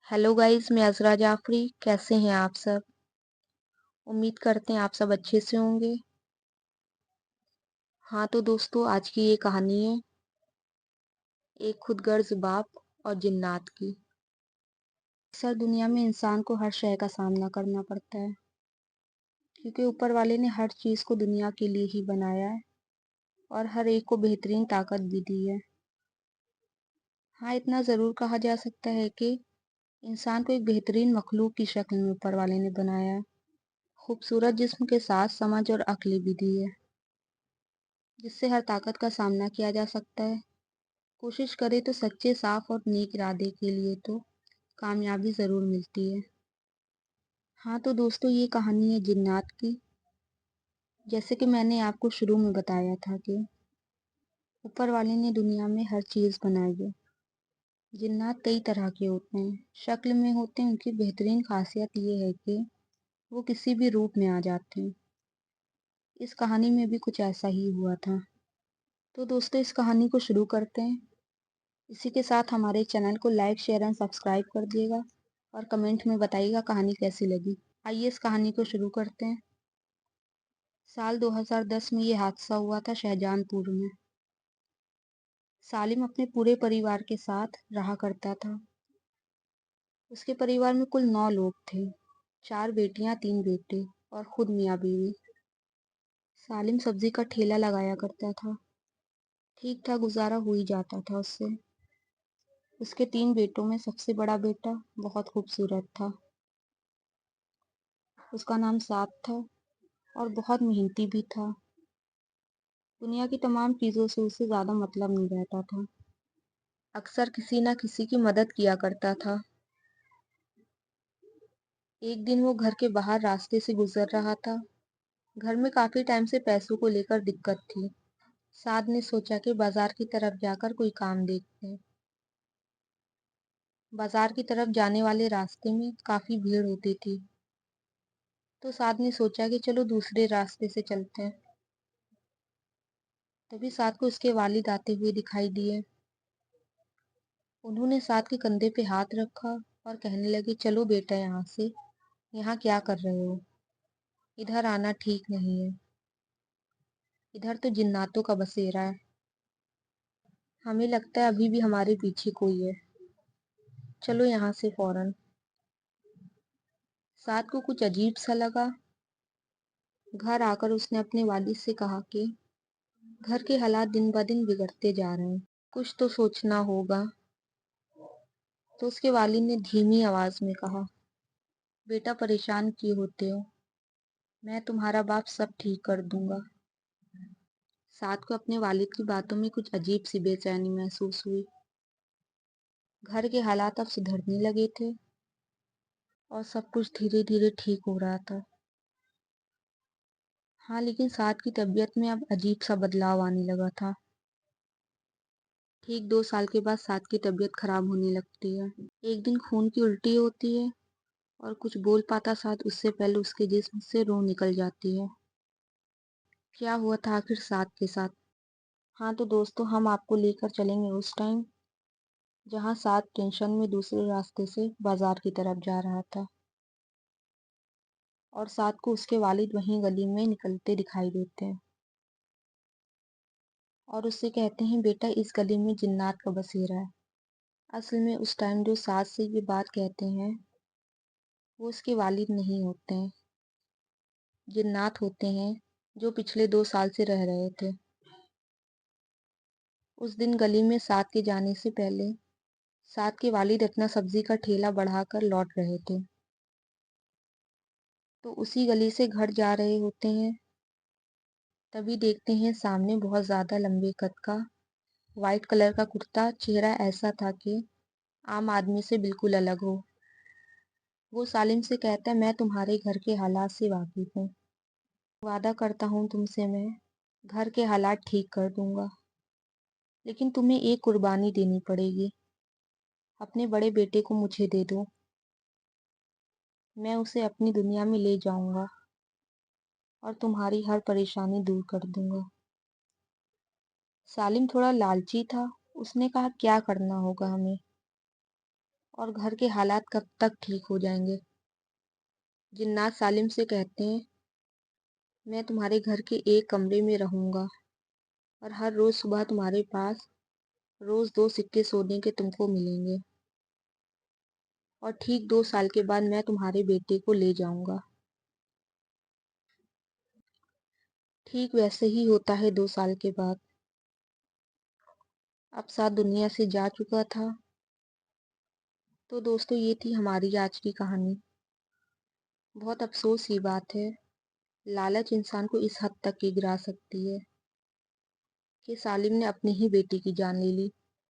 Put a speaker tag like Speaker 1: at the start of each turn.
Speaker 1: Hello guys, मैं अज़रा जाफ़री। कैसे हैं आप सब? उम्मीद करते हैं आप सब अच्छे से होंगे। हाँ तो दोस्तों, आज की ये कहानी है एक खुदगर्ज़ बाप और जिन्नात की। अक्सर दुनिया में इंसान को हर शय का सामना करना पड़ता है, क्योंकि ऊपर वाले ने हर चीज़ को दुनिया के लिए ही बनाया है और हर एक को बेहतरीन ताकत भी दी है। हाँ, इतना ज़रूर कहा जा सकता है कि इंसान को एक बेहतरीन मखलूक की शक्ल में ऊपर वाले ने बनाया है। खूबसूरत जिस्म के साथ समझ और अक्ल भी दी है, जिससे हर ताकत का सामना किया जा सकता है। कोशिश करें तो सच्चे, साफ और नेक इरादे के लिए तो कामयाबी ज़रूर मिलती है। हाँ तो दोस्तों, ये कहानी है जिन्नात की। जैसे कि मैंने आपको शुरू में बताया था कि ऊपर वाले ने दुनिया में हर चीज़ बनाई है। जिन्नात कई तरह के होते हैं, शक्ल में होते हैं। उनकी बेहतरीन खासियत ये है कि वो किसी भी रूप में आ जाते हैं। इस कहानी में भी कुछ ऐसा ही हुआ था। तो दोस्तों, इस कहानी को शुरू करते हैं। इसी के साथ हमारे चैनल को लाइक, शेयर एंड सब्सक्राइब कर दिएगा और कमेंट में बताइएगा कहानी कैसी लगी। आइए इस कहानी को शुरू करते हैं। साल 2010 में ये हादसा हुआ था शाहजहानपुर में। सालिम अपने पूरे परिवार के साथ रहा करता था। उसके परिवार में कुल 9 लोग थे, 4 बेटियां, 3 बेटे और खुद मियाँ बीवी। सालिम सब्जी का ठेला लगाया करता था। ठीक ठाक गुजारा हो ही जाता था उससे। उसके 3 बेटों में सबसे बड़ा बेटा बहुत खूबसूरत था। उसका नाम साद था और बहुत मेहनती भी था। दुनिया की तमाम चीज़ों से उसे ज़्यादा मतलब नहीं रहता था। अक्सर किसी न किसी की मदद किया करता था। एक दिन वो घर के बाहर रास्ते से गुजर रहा था। घर में काफ़ी टाइम से पैसों को लेकर दिक्कत थी। साद ने सोचा कि बाजार की तरफ जाकर कोई काम देखते हैं। बाजार की तरफ जाने वाले रास्ते में काफ़ी भीड़ होती थी, तो साद ने सोचा कि चलो दूसरे रास्ते से चलते हैं। तभी साद को उसके वालिद आते हुए दिखाई दिए। उन्होंने साद के कंधे पे हाथ रखा और कहने लगे, चलो बेटा यहाँ से। यहाँ क्या कर रहे हो? इधर आना ठीक नहीं है। इधर तो जिन्नातों का बसेरा है। हमें लगता है अभी भी हमारे पीछे कोई है। चलो यहाँ से फौरन। साद को कुछ अजीब सा लगा। घर आकर उसने अपने वालिद से कहा कि घर के हालात दिन ब दिन बिगड़ते जा रहे हैं, कुछ तो सोचना होगा। तो उसके वालिद ने धीमी आवाज में कहा, बेटा परेशान क्यों होते हो? मैं तुम्हारा बाप सब ठीक कर दूंगा। साद को अपने वालिद की बातों में कुछ अजीब सी बेचैनी महसूस हुई। घर के हालात अब सुधरने लगे थे और सब कुछ धीरे धीरे ठीक हो रहा था। हाँ, लेकिन साद की तबीयत में अब अजीब सा बदलाव आने लगा था। ठीक 2 साल के बाद साद की तबीयत खराब होने लगती है। एक दिन खून की उल्टी होती है और कुछ बोल पाता साद उससे पहले उसके जिस्म से रूह निकल जाती है। क्या हुआ था आखिर साद के साथ? हाँ तो दोस्तों, हम आपको लेकर चलेंगे उस टाइम जहाँ साद टेंशन में दूसरे रास्ते से बाजार की तरफ जा रहा था और साद को उसके वालिद वहीं गली में निकलते दिखाई देते हैं और उससे कहते हैं, बेटा इस गली में जिन्नात का बसेरा है। असल में उस टाइम जो साद से ये बात कहते हैं वो उसके वालिद नहीं होते हैं, जिन्नात होते हैं जो पिछले 2 साल से रह रहे थे। उस दिन गली में साद के जाने से पहले साद के वालिद अपना सब्जी का ठेला बढ़ाकर लौट रहे थे, तो उसी गली से घर जा रहे होते हैं। तभी देखते हैं सामने बहुत ज़्यादा लंबे कद का वाइट कलर का कुर्ता, चेहरा ऐसा था कि आम आदमी से बिल्कुल अलग हो। वो सालिम से कहता है, मैं तुम्हारे घर के हालात से वाकिफ हूँ। वादा करता हूँ तुमसे, मैं घर के हालात ठीक कर दूंगा, लेकिन तुम्हें एक कुर्बानी देनी पड़ेगी। अपने बड़े बेटे को मुझे दे दो। मैं उसे अपनी दुनिया में ले जाऊंगा और तुम्हारी हर परेशानी दूर कर दूंगा। सालिम थोड़ा लालची था। उसने कहा, क्या करना होगा हमें? اور گھر کے حالات کب تک ٹھیک ہو جائیں گے؟ جنات سالم سے کہتے ہیں میں تمہارے گھر کے ایک کمرے میں رہوں گا اور ہر روز صبح تمہارے پاس روز 2 سکے سونے کے تم کو ملیں گے، اور ٹھیک 2 سال کے بعد میں تمہارے بیٹے کو لے جاؤں گا۔ ٹھیک ویسے ہی ہوتا ہے 2 سال کے بعد۔ اب ساتھ دنیا سے جا چکا تھا۔ تو دوستو یہ تھی ہماری آج کی کہانی۔ بہت افسوس کی بات ہے، لالچ انسان کو اس حد تک گرا سکتی ہے کہ سالم نے اپنی ہی بیٹی کی جان لے لی۔